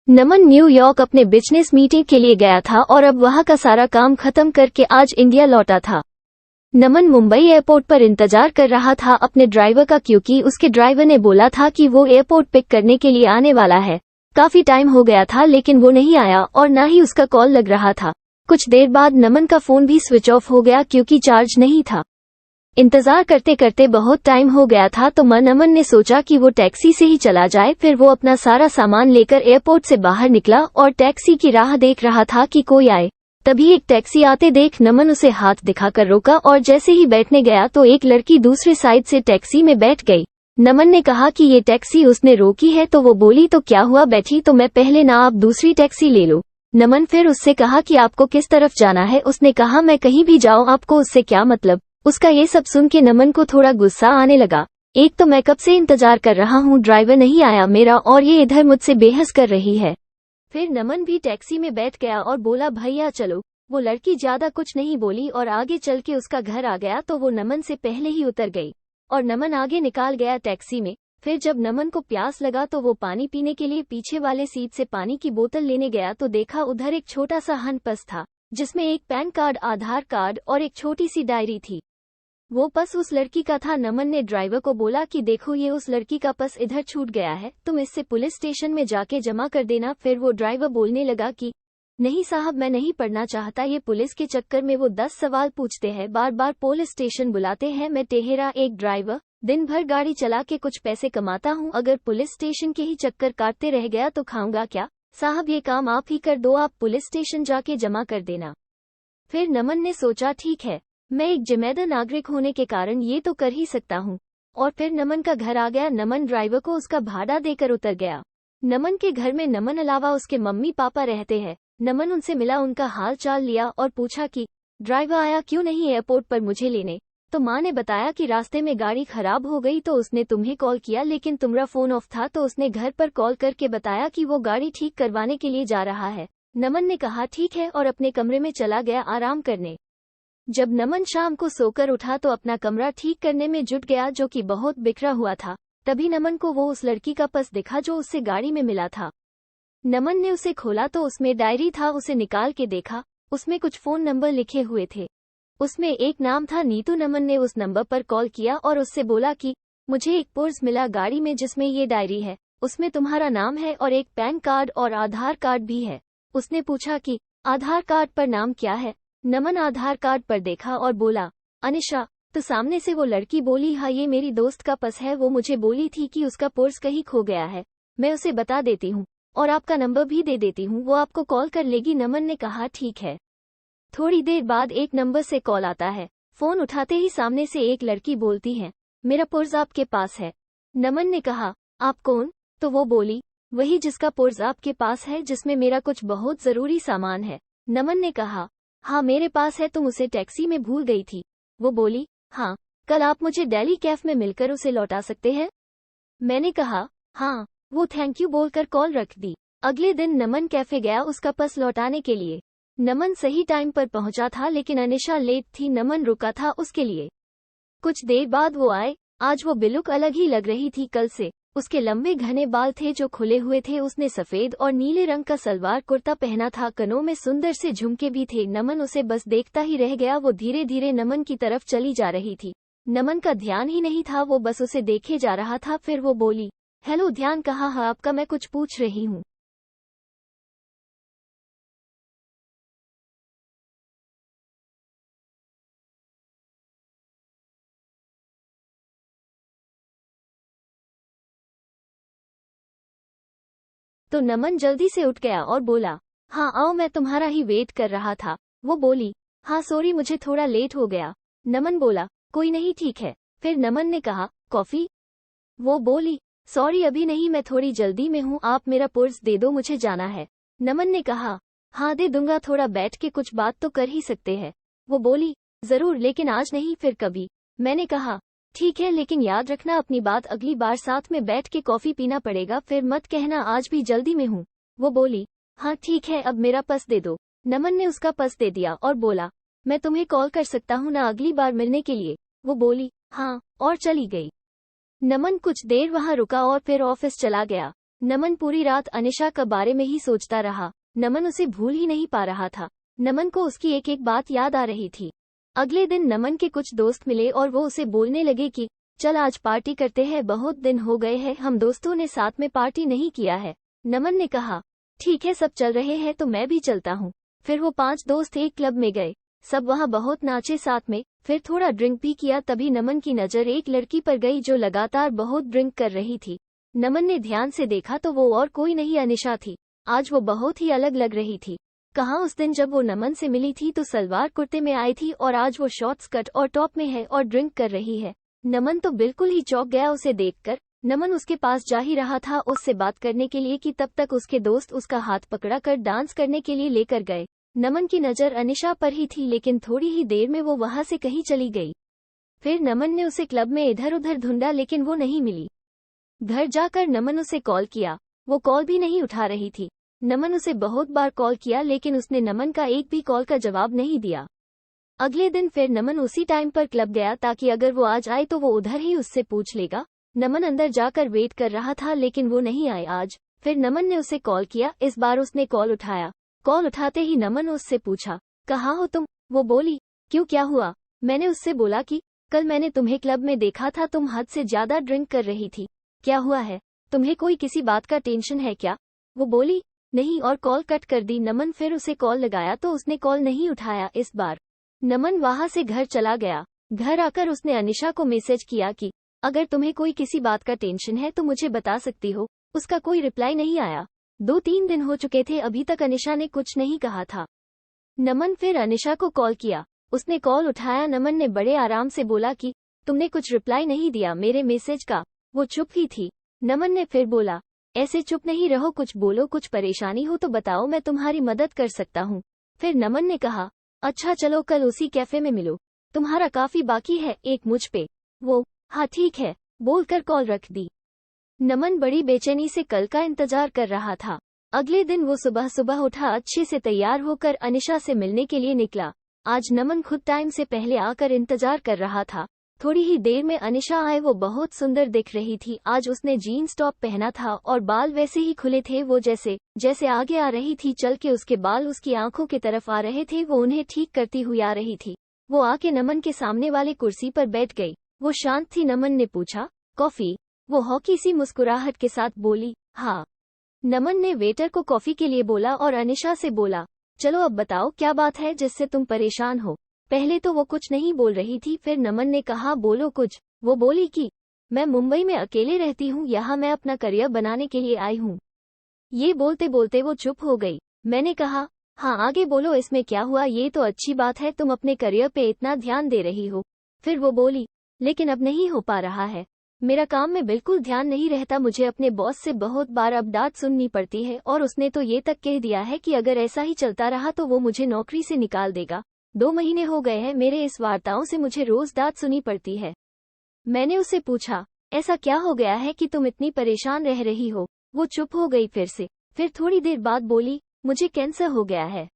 नमन New York अपने business meeting के लिए गया था और अब वहां का सारा काम खत्म करके आज इंडिया लौटा था। नमन मुंबई एयरपोर्ट पर इंतजार कर रहा था अपने ड्राइवर का, क्योंकि उसके ड्राइवर ने बोला था कि वो एयरपोर्ट पिक करने के लिए आने वाला है। काफी टाइम हो गया था लेकिन वो नहीं आया और ना ही उसका कॉल लग रहा था। कुछ देर बाद नमन का फोन भी स्विच ऑफ हो गया क्योंकि चार्ज नहीं था। इंतजार करते करते बहुत टाइम हो गया था तो नमन ने सोचा कि वो टैक्सी से ही चला जाए। फिर वो अपना सारा सामान लेकर एयरपोर्ट से बाहर निकला और टैक्सी की राह देख रहा था कि कोई आए। तभी एक टैक्सी आते देख नमन उसे हाथ दिखाकर रोका और जैसे ही बैठने गया तो एक लड़की दूसरे साइड से टैक्सी में बैठ गई। नमन ने कहा कि ये टैक्सी उसने रोकी है तो वो बोली तो क्या हुआ, बैठी तो मैं पहले ना, आप दूसरी टैक्सी ले लो। नमन फिर उससे कहा कि आपको किस तरफ जाना है। उसने कहा मैं कहीं भी जाऊं, आपको उससे क्या मतलब। उसका ये सब सुन के नमन को थोड़ा गुस्सा आने लगा। एक तो मैं कब से इंतजार कर रहा हूँ, ड्राइवर नहीं आया मेरा और ये इधर मुझसे बहस कर रही है। फिर नमन भी टैक्सी में बैठ गया और बोला भैया चलो। वो लड़की ज्यादा कुछ नहीं बोली और आगे चल के उसका घर आ गया तो वो नमन से पहले ही उतर गई और नमन आगे निकाल गया टैक्सी में। फिर जब नमन को प्यास लगा तो वो पानी पीने के लिए पीछे वाले सीट से पानी की बोतल लेने गया तो देखा उधर एक छोटा सा हन पर्स था जिसमें एक पैन कार्ड, आधार कार्ड और एक छोटी सी डायरी थी। वो पर्स उस लड़की का था। नमन ने ड्राइवर को बोला कि देखो ये उस लड़की का पर्स इधर छूट गया है, तुम इससे पुलिस स्टेशन में जाके जमा कर देना। फिर वो ड्राइवर बोलने लगा कि नहीं साहब, मैं नहीं पढ़ना चाहता, ये पुलिस के चक्कर में वो 10 सवाल पूछते हैं, बार बार पुलिस स्टेशन बुलाते हैं। मैं टेहरा एक ड्राइवर, दिन भर गाड़ी चला के कुछ पैसे कमाता हूँ, अगर पुलिस स्टेशन के ही चक्कर काटते रह गया तो खाऊंगा क्या। साहब ये काम आप ही कर दो, आप पुलिस स्टेशन जाके जमा कर देना। फिर नमन ने सोचा ठीक है, मैं एक जिम्मेदार नागरिक होने के कारण ये तो कर ही सकता हूँ। और फिर नमन का घर आ गया। नमन ड्राइवर को उसका भाड़ा देकर उतर गया। नमन के घर में नमन अलावा उसके मम्मी पापा रहते हैं। नमन उनसे मिला, उनका हाल चाल लिया और पूछा कि ड्राइवर आया क्यों नहीं एयरपोर्ट पर मुझे लेने। तो माँ ने बताया कि रास्ते में गाड़ी खराब हो गई तो उसने तुम्हें कॉल किया लेकिन तुम्हारा फोन ऑफ था तो उसने घर पर कॉल करके बताया कि वो गाड़ी ठीक करवाने के लिए जा रहा है। नमन ने कहा ठीक है और अपने कमरे में चला गया आराम करने। जब नमन शाम को सोकर उठा तो अपना कमरा ठीक करने में जुट गया जो कि बहुत बिखरा हुआ था। तभी नमन को वो उस लड़की का पर्स दिखा जो उससे गाड़ी में मिला था। नमन ने उसे खोला तो उसमें डायरी था। उसे निकाल के देखा, उसमें कुछ फोन नंबर लिखे हुए थे। उसमें एक नाम था नीतू। नमन ने उस नंबर पर कॉल किया और उससे बोला कि मुझे एक पर्स मिला गाड़ी में जिसमें ये डायरी है, उसमें तुम्हारा नाम है और एक पैन कार्ड और आधार कार्ड भी है। उसने पूछा कि आधार कार्ड पर नाम क्या है। नमन आधार कार्ड पर देखा और बोला अनिशा। तो सामने से वो लड़की बोली हाँ ये मेरी दोस्त का पर्स है, वो मुझे बोली थी कि उसका पर्स कहीं खो गया है, मैं उसे बता देती हूँ और आपका नंबर भी दे देती हूँ, वो आपको कॉल कर लेगी। नमन ने कहा ठीक है। थोड़ी देर बाद एक नंबर से कॉल आता है। फोन उठाते ही सामने से एक लड़की बोलती है मेरा पर्स आपके पास है। नमन ने कहा आप कौन। तो वो बोली वही जिसका पर्स आपके पास है, जिसमें मेरा कुछ बहुत जरूरी सामान है। नमन ने कहा हाँ मेरे पास है, तुम उसे टैक्सी में भूल गई थी। वो बोली हाँ, कल आप मुझे दिल्ली कैफ में मिलकर उसे लौटा सकते हैं। मैंने कहा हाँ। वो थैंक यू बोलकर कॉल रख दी। अगले दिन नमन कैफे गया उसका पर्स लौटाने के लिए। नमन सही टाइम पर पहुंचा था लेकिन अनिशा लेट थी। नमन रुका था उसके लिए। कुछ देर बाद वो आए। आज वो बिल्कुल अलग ही लग रही थी कल से। उसके लंबे घने बाल थे जो खुले हुए थे। उसने सफेद और नीले रंग का सलवार कुर्ता पहना था। कनों में सुंदर से झुमके भी थे। नमन उसे बस देखता ही रह गया। वो धीरे धीरे नमन की तरफ चली जा रही थी। नमन का ध्यान ही नहीं था, वो बस उसे देखे जा रहा था। फिर वो बोली हेलो, ध्यान कहाँ है आपका, मैं कुछ पूछ रही हूँ। तो नमन जल्दी से उठ गया और बोला हाँ आओ, मैं तुम्हारा ही वेट कर रहा था। वो बोली हाँ सॉरी मुझे थोड़ा लेट हो गया। नमन बोला कोई नहीं ठीक है। फिर नमन ने कहा कॉफी। वो बोली सॉरी अभी नहीं, मैं थोड़ी जल्दी में हूँ, आप मेरा पर्स दे दो, मुझे जाना है। नमन ने कहा हाँ दे दूंगा, थोड़ा बैठ के कुछ बात तो कर ही सकते हैं। वो बोली जरूर लेकिन आज नहीं, फिर कभी। मैंने कहा ठीक है लेकिन याद रखना अपनी बात, अगली बार साथ में बैठ के कॉफी पीना पड़ेगा, फिर मत कहना आज भी जल्दी में हूँ। वो बोली हाँ ठीक है, अब मेरा पर्स दे दो। नमन ने उसका पर्स दे दिया और बोला मैं तुम्हें कॉल कर सकता हूँ ना अगली बार मिलने के लिए। वो बोली हाँ और चली गई। नमन कुछ देर वहां रुका और फिर ऑफिस चला गया। नमन पूरी रात अनिशा के बारे में ही सोचता रहा। नमन उसे भूल ही नहीं पा रहा था। नमन को उसकी एक एक बात याद आ रही थी। अगले दिन नमन के कुछ दोस्त मिले और वो उसे बोलने लगे कि चल आज पार्टी करते हैं, बहुत दिन हो गए हैं हम दोस्तों ने साथ में पार्टी नहीं किया है। नमन ने कहा ठीक है, सब चल रहे हैं तो मैं भी चलता हूँ। फिर वो 5 दोस्त एक क्लब में गए। सब वहाँ बहुत नाचे साथ में, फिर थोड़ा ड्रिंक भी किया। तभी नमन की नज़र एक लड़की पर गई जो लगातार बहुत ड्रिंक कर रही थी। नमन ने ध्यान से देखा तो वो और कोई नहीं अनिशा थी। आज वो बहुत ही अलग लग रही थी। कहाँ उस दिन जब वो नमन से मिली थी तो सलवार कुर्ते में आई थी और आज वो शॉर्ट्स कट और टॉप में है और ड्रिंक कर रही है। नमन तो बिल्कुल ही चौंक गया उसे देखकर। नमन उसके पास जा ही रहा था उससे बात करने के लिए कि तब तक उसके दोस्त उसका हाथ पकड़ा कर डांस करने के लिए लेकर गए। नमन की नज़र अनिशा पर ही थी लेकिन थोड़ी ही देर में वो वहां से कहीं चली गई। फिर नमन ने उसे क्लब में इधर उधर ढूंढा लेकिन वो नहीं मिली। घर जाकर नमन उसे कॉल किया, वो कॉल भी नहीं उठा रही थी। नमन उसे बहुत बार कॉल किया लेकिन उसने नमन का एक भी कॉल का जवाब नहीं दिया। अगले दिन फिर नमन उसी टाइम पर क्लब गया ताकि अगर वो आज आए तो वो उधर ही उससे पूछ लेगा। नमन अंदर जाकर वेट कर रहा था लेकिन वो नहीं आए आज। फिर नमन ने उसे कॉल किया, इस बार उसने कॉल उठाया। कॉल उठाते ही नमन उससे पूछा कहाँ हो तुम। वो बोली क्यों, क्या हुआ। मैंने उससे बोला कि कल मैंने तुम्हें क्लब में देखा था, तुम हद से ज्यादा ड्रिंक कर रही थी। क्या हुआ है, तुम्हें कोई किसी बात का टेंशन है क्या। वो बोली नहीं और कॉल कट कर दी। नमन फिर उसे कॉल लगाया तो उसने कॉल नहीं उठाया। इस बार नमन वहां से घर चला गया। घर आकर उसने अनिशा को मैसेज किया कि अगर तुम्हें कोई किसी बात का टेंशन है तो मुझे बता सकती हो। उसका कोई रिप्लाई नहीं आया। 2-3 दिन हो चुके थे, अभी तक अनिशा ने कुछ नहीं कहा था। नमन फिर अनिशा को कॉल किया, उसने कॉल उठाया। नमन ने बड़े आराम से बोला कि तुमने कुछ रिप्लाई नहीं दिया मेरे मैसेज का। वो चुप ही थी। नमन ने फिर बोला ऐसे चुप नहीं रहो, कुछ बोलो, कुछ परेशानी हो तो बताओ, मैं तुम्हारी मदद कर सकता हूँ। फिर नमन ने कहा अच्छा चलो कल उसी कैफे में मिलो, तुम्हारा काफी बाकी है एक मुझ पे। वो हाँ ठीक है बोलकर कॉल रख दी। नमन बड़ी बेचैनी से कल का इंतजार कर रहा था। अगले दिन वो सुबह सुबह उठा, अच्छे से तैयार होकर अनिशा से मिलने के लिए निकला। आज नमन खुद टाइम से पहले आकर इंतजार कर रहा था। थोड़ी ही देर में अनिशा आए, वो बहुत सुंदर दिख रही थी। आज उसने जीन्स टॉप पहना था और बाल वैसे ही खुले थे, वो जैसे जैसे आगे आ रही थी चल के उसके बाल उसकी आंखों की तरफ आ रहे थे, वो उन्हें ठीक करती हुई आ रही थी। वो आके नमन के सामने वाले कुर्सी पर बैठ गई। वो शांत थी। नमन ने पूछा कॉफी। वो हौकी सी मुस्कुराहट के साथ बोली हाँ। नमन ने वेटर को कॉफी के लिए बोला और अनिशा से बोला चलो अब बताओ क्या बात है जिससे तुम परेशान हो। पहले तो वो कुछ नहीं बोल रही थी, फिर नमन ने कहा बोलो कुछ। वो बोली कि मैं मुंबई में अकेले रहती हूँ, यहाँ मैं अपना करियर बनाने के लिए आई हूँ। ये बोलते बोलते वो चुप हो गई। मैंने कहा हाँ आगे बोलो, इसमें क्या हुआ, ये तो अच्छी बात है, तुम अपने करियर पे इतना ध्यान दे रही हो। फिर वो बोली लेकिन अब नहीं हो पा रहा है, मेरा काम में बिल्कुल ध्यान नहीं रहता, मुझे अपने बॉस से बहुत बार अब डांट सुननी पड़ती है और उसने तो ये तक कह दिया है कि अगर ऐसा ही चलता रहा तो वो मुझे नौकरी से निकाल देगा। 2 महीने हो गए हैं मेरे इस वार्ताओं से, मुझे रोज डांट सुनी पड़ती है। मैंने उसे पूछा ऐसा क्या हो गया है कि तुम इतनी परेशान रह रही हो। वो चुप हो गई फिर से। फिर थोड़ी देर बाद बोली मुझे कैंसर हो गया है।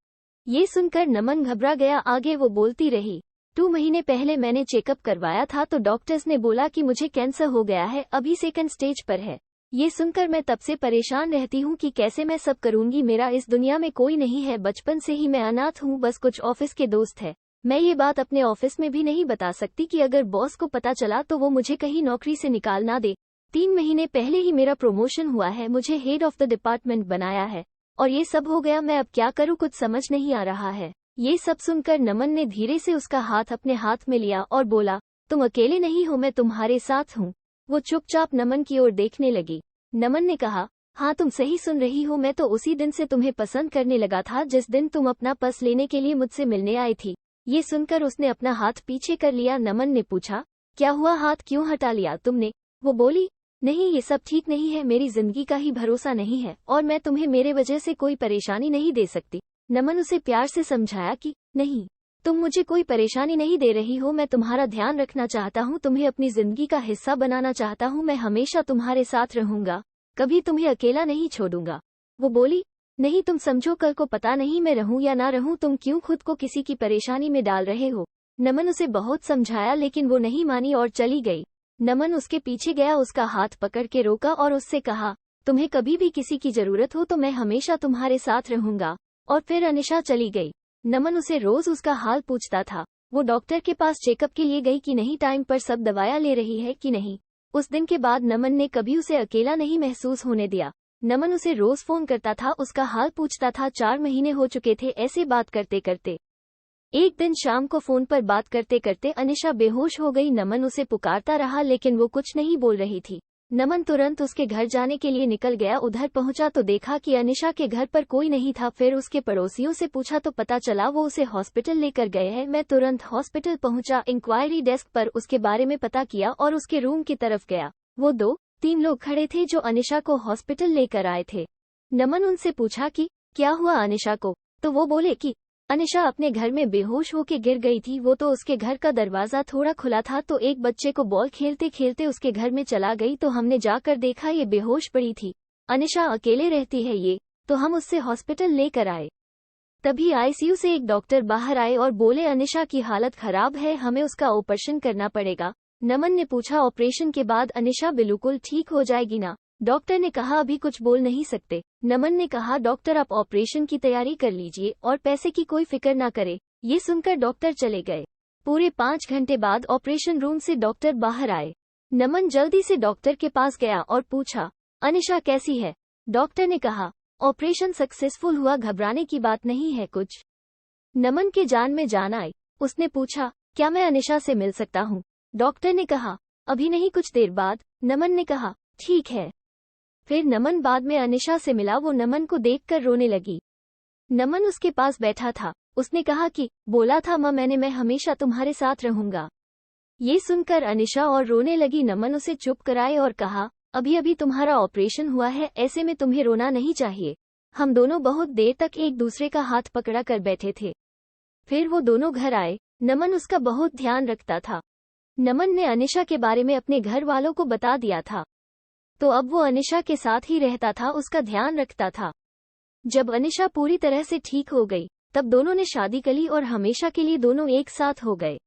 ये सुनकर नमन घबरा गया। आगे वो बोलती रही 2 महीने पहले मैंने चेकअप करवाया था तो डॉक्टर्स ने बोला कि मुझे कैंसर हो गया है, अभी 2nd स्टेज पर है। ये सुनकर मैं तब से परेशान रहती हूँ कि कैसे मैं सब करूंगी, मेरा इस दुनिया में कोई नहीं है, बचपन से ही मैं अनाथ हूँ, बस कुछ ऑफिस के दोस्त है। मैं ये बात अपने ऑफिस में भी नहीं बता सकती कि अगर बॉस को पता चला तो वो मुझे कहीं नौकरी से निकाल ना दे। 3 महीने पहले ही मेरा प्रमोशन हुआ है, मुझे हेड ऑफ द डिपार्टमेंट बनाया है और ये सब हो गया, मैं अब क्या करूँ, कुछ समझ नहीं आ रहा है। ये सब सुनकर नमन ने धीरे से उसका हाथ अपने हाथ में लिया और बोला तुम अकेले नहीं हो, मैं तुम्हारे साथ हूँ। वो चुपचाप नमन की ओर देखने लगी। नमन ने कहा हाँ तुम सही सुन रही हो, मैं तो उसी दिन से तुम्हें पसंद करने लगा था जिस दिन तुम अपना पर्स लेने के लिए मुझसे मिलने आई थी। ये सुनकर उसने अपना हाथ पीछे कर लिया। नमन ने पूछा क्या हुआ, हाथ क्यों हटा लिया तुमने। वो बोली नहीं ये सब ठीक नहीं है, मेरी जिंदगी का ही भरोसा नहीं है और मैं तुम्हें मेरे वजह से कोई परेशानी नहीं दे सकती। नमन उसे प्यार से समझाया कि नहीं तुम मुझे कोई परेशानी नहीं दे रही हो, मैं तुम्हारा ध्यान रखना चाहता हूँ, तुम्हें अपनी जिंदगी का हिस्सा बनाना चाहता हूँ, मैं हमेशा तुम्हारे साथ रहूंगा, कभी तुम्हें अकेला नहीं छोड़ूंगा। वो बोली नहीं तुम समझो, कल को पता नहीं मैं रहूं या ना रहूं, तुम क्यों खुद को किसी की परेशानी में डाल रहे हो। नमन उसे बहुत समझाया लेकिन वो नहीं मानी और चली गई। नमन उसके पीछे गया, उसका हाथ पकड़ के रोका और उससे कहा तुम्हें कभी भी किसी की जरूरत हो तो मैं हमेशा तुम्हारे साथ रहूंगा। और फिर अनिशा चली गई। नमन उसे रोज उसका हाल पूछता था। वो डॉक्टर के पास चेकअप के लिए गई कि नहीं, टाइम पर सब दवाइयां ले रही है कि नहीं। उस दिन के बाद नमन ने कभी उसे अकेला नहीं महसूस होने दिया। नमन उसे रोज फोन करता था, उसका हाल पूछता था। 4 महीने हो चुके थे ऐसे बात करते करते। एक दिन शाम को फोन पर बात करते करते अनिशा बेहोश हो गई। नमन उसे पुकारता रहा लेकिन वो कुछ नहीं बोल रही थी। नमन तुरंत उसके घर जाने के लिए निकल गया। उधर पहुंचा तो देखा कि अनिशा के घर पर कोई नहीं था। फिर उसके पड़ोसियों से पूछा तो पता चला वो उसे हॉस्पिटल लेकर गए हैं। मैं तुरंत हॉस्पिटल पहुंचा, इंक्वायरी डेस्क पर उसके बारे में पता किया और उसके रूम की तरफ गया। वो 2-3 लोग खड़े थे जो अनिशा को हॉस्पिटल लेकर आए थे। नमन उनसे पूछा कि क्या हुआ अनिशा को, तो वो बोले कि अनिशा अपने घर में बेहोश होके गिर गई थी। वो तो उसके घर का दरवाजा थोड़ा खुला था तो एक बच्चे को बॉल खेलते खेलते उसके घर में चला गई, तो हमने जाकर देखा ये बेहोश पड़ी थी। अनिशा अकेले रहती है ये, तो हम उससे हॉस्पिटल लेकर आए। तभी आईसीयू से एक डॉक्टर बाहर आए और बोले अनिशा की हालत खराब है, हमें उसका ऑपरेशन करना पड़ेगा। नमन ने पूछा ऑपरेशन के बाद अनिशा बिल्कुल ठीक हो जाएगी ना? डॉक्टर ने कहा अभी कुछ बोल नहीं सकते। नमन ने कहा डॉक्टर आप ऑपरेशन की तैयारी कर लीजिए और पैसे की कोई फिक्र ना करे। ये सुनकर डॉक्टर चले गए। पूरे 5 घंटे बाद ऑपरेशन रूम से डॉक्टर बाहर आए। नमन जल्दी से डॉक्टर के पास गया और पूछा अनिशा कैसी है? डॉक्टर ने कहा ऑपरेशन सक्सेसफुल हुआ, घबराने की बात नहीं है कुछ। नमन के जान में जान आई। उसने पूछा क्या मैं अनिशा से मिल सकता हूँ? डॉक्टर ने कहा अभी नहीं, कुछ देर बाद। नमन ने कहा ठीक है। फिर नमन बाद में अनिशा से मिला। वो नमन को देखकर रोने लगी। नमन उसके पास बैठा था। उसने कहा कि बोला था मैं हमेशा तुम्हारे साथ रहूंगा। ये सुनकर अनिशा और रोने लगी। नमन उसे चुप कराए और कहा अभी अभी तुम्हारा ऑपरेशन हुआ है, ऐसे में तुम्हें रोना नहीं चाहिए। हम दोनों बहुत देर तक एक दूसरे का हाथ पकड़ा कर बैठे थे। फिर वो दोनों घर आए। नमन उसका बहुत ध्यान रखता था। नमन ने अनिशा के बारे में अपने घर वालों को बता दिया था, तो अब वो अनिशा के साथ ही रहता था, उसका ध्यान रखता था। जब अनिशा पूरी तरह से ठीक हो गई तब दोनों ने शादी कर ली और हमेशा के लिए दोनों एक साथ हो गए।